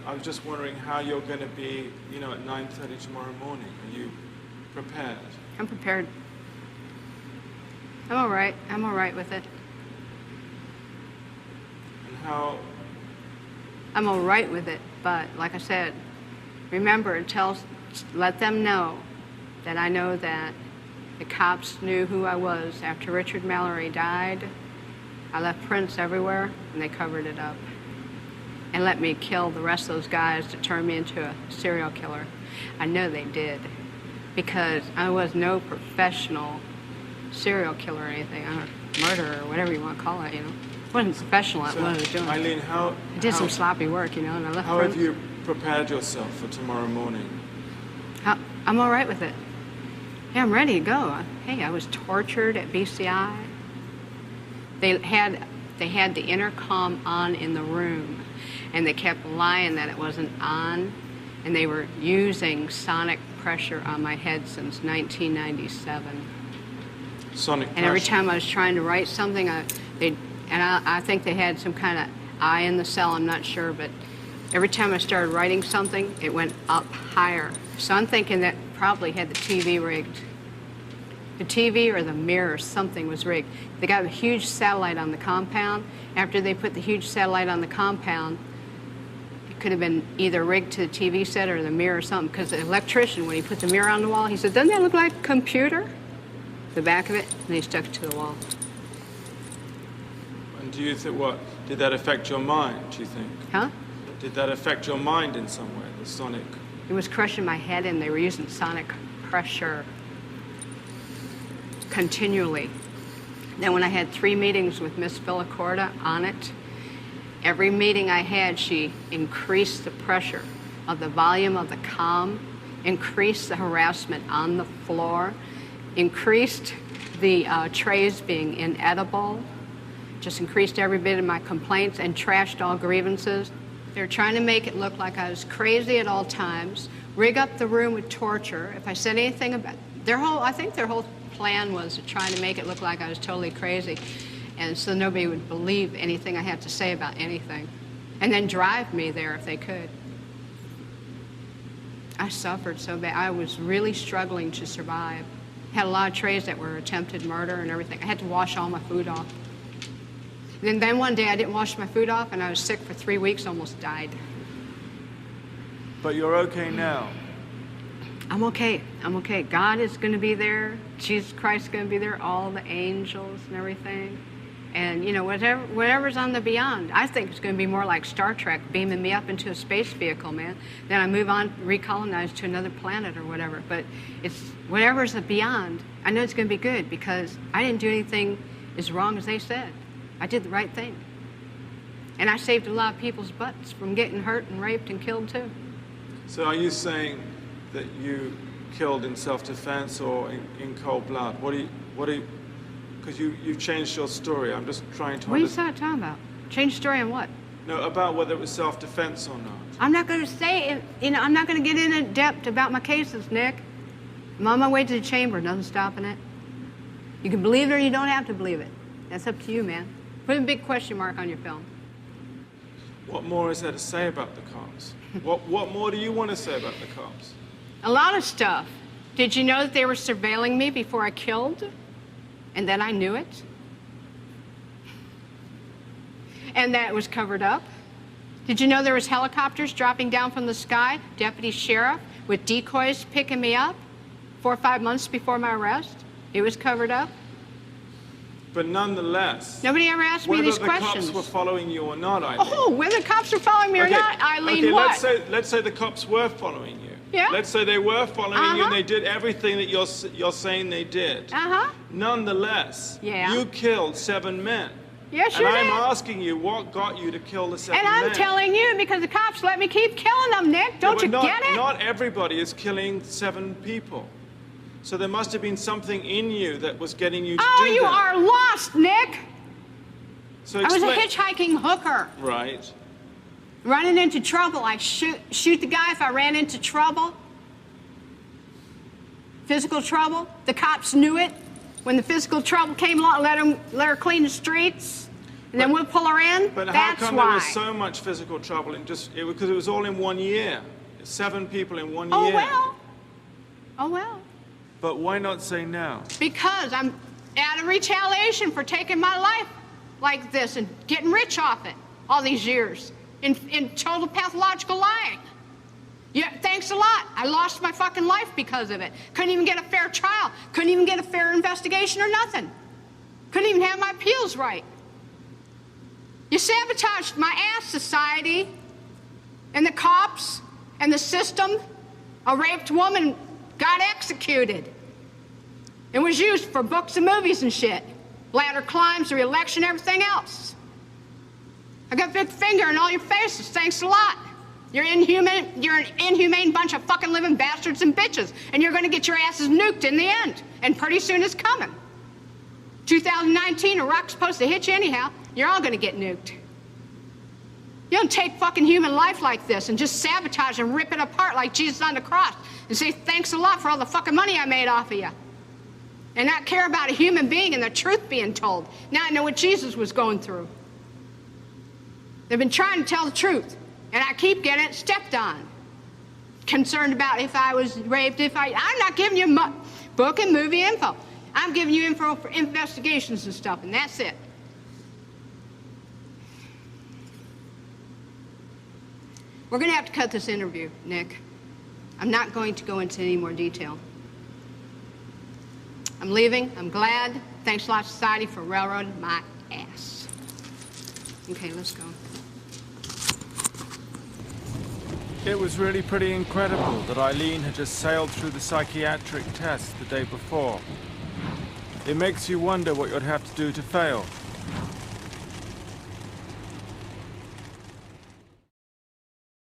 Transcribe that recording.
I was just wondering how you're going to be, you know, at 9:30 tomorrow morning. Are you prepared? I'm prepared. I'm all right. I'm all right with it. And how? I'm all right with it, but like I said, remember, let them know that I know that the cops knew who I was. After Richard Mallory died, I left prints everywhere, and they covered it up. And let me kill the rest of those guys to turn me into a serial killer. I know they did, because I was no professional serial killer or anything, or murderer, or whatever you want to call it, you know. I wasn't professional at what I was doing. Eileen, I did some sloppy work, you know, and I left How prints. have you prepared yourself for tomorrow morning? I'm all right with it. Yeah, I'm ready to go. Hey, I was tortured at BCI. They had the intercom on in the room, and they kept lying that it wasn't on, and they were using sonic pressure on my head since 1997. Sonic pressure. And every time I was trying to write something, I think they had some kind of eye in the cell, I'm not sure, but every time I started writing something, it went up higher. So I'm thinking that probably had the TV rigged. The TV or the mirror, something was rigged. They got a huge satellite on the compound. After they put the huge satellite on the compound, it could have been either rigged to the TV set or the mirror or something, because the electrician, when he put the mirror on the wall, he said, "Doesn't that look like a computer?" The back of it, and he stuck it to the wall. And do you think, what, did that affect your mind, do you think? Huh? Did that affect your mind in some way, the sonic? It was crushing my head, and they were using sonic pressure continually. Then when I had 3 meetings with Miss Villacorta on it, every meeting I had, she increased the pressure of the volume of the comm, increased the harassment on the floor, increased the trays being inedible, just increased every bit of my complaints, and trashed all grievances. They're trying to make it look like I was crazy at all times, rig up the room with torture. If I said anything about I think their whole plan was to try to make it look like I was totally crazy, and so nobody would believe anything I had to say about anything, and then drive me there if they could. I suffered so bad. I was really struggling to survive. Had a lot of trays that were attempted murder and everything. I had to wash all my food off. And then one day I didn't wash my food off, and I was sick for 3 weeks, almost died. But you're okay now. I'm okay. I'm okay. God is going to be there. Jesus Christ is going to be there. All the angels and everything. And, you know, whatever's on the beyond. I think it's going to be more like Star Trek, beaming me up into a space vehicle, man. Then I move on, recolonize to another planet or whatever. But it's whatever's the beyond. I know it's going to be good, because I didn't do anything as wrong as they said. I did the right thing. And I saved a lot of people's butts from getting hurt and raped and killed, too. So are you saying that you killed in self-defense or in cold blood? What do you, because you've changed your story. I'm just trying to What are you talking about? Change story on what? No, about whether it was self-defense or not. I'm not going to say it, you know, I'm not going to get in depth about my cases, Nick. I'm on my way to the chamber, nothing stopping it. You can believe it or you don't have to believe it. That's up to you, man. Put a big question mark on your film. What more is there to say about the cops? What more do you want to say about the cops? A lot of stuff. Did you know that they were surveilling me before I killed? And then I knew it? And that it was covered up? Did you know there was helicopters dropping down from the sky, deputy sheriff, with decoys picking me up 4 or 5 months before my arrest? It was covered up? But nonetheless, nobody ever asked me these questions. Whether the cops were following you or not, Eileen. Oh, whether the cops were following me or not, Eileen, what? Let's say the cops were following you. Yeah. Let's say they were following you and they did everything that you're saying they did. Nonetheless, you killed 7 men. Yes, you did. And I'm asking you, what got you to kill the 7 men? And I'm telling you, because the cops let me keep killing them, Nick. Don't you get it? Not everybody is killing 7 people. So there must have been something in you that was getting you to do that. Oh, you are lost, Nick. So I was a hitchhiking hooker. Right. Running into trouble. I shoot the guy if I ran into trouble. Physical trouble. The cops knew it. When the physical trouble came along, let her clean the streets. And then we'll pull her in? But That's how come why. there was so much physical trouble in because it was all in 1 year? 7 people in 1 Oh, year. well. Oh, well. But why not say now? Because I'm out of retaliation for taking my life like this and getting rich off it all these years in total pathological lying. Yeah, thanks a lot. I lost my fucking life because of it. Couldn't even get a fair trial. Couldn't even get a fair investigation or nothing. Couldn't even have my appeals right. You sabotaged my ass, society, and the cops, and the system. A raped woman got executed. It was used for books and movies and shit. Ladder climbs, the re-election, everything else. I got a big finger in all your faces. Thanks a lot. You're an inhumane bunch of fucking living bastards and bitches, and you're gonna get your asses nuked in the end. And pretty soon it's coming. 2019, Iraq's supposed to hit you anyhow. You're all gonna get nuked. You don't take fucking human life like this and just sabotage and rip it apart like Jesus on the cross and say thanks a lot for all the fucking money I made off of you. And not care about a human being and the truth being told. Now I know what Jesus was going through. They've been trying to tell the truth, and I keep getting it stepped on. Concerned about if I was raped, I'm not giving you book and movie info. I'm giving you info for investigations and stuff, and that's it. We're gonna have to cut this interview, Nick. I'm not going to go into any more detail. I'm leaving. I'm glad. Thanks a lot, society, for railroading my ass. Okay, let's go. It was really pretty incredible that Eileen had just sailed through the psychiatric test the day before. It makes you wonder what you'd have to do to fail.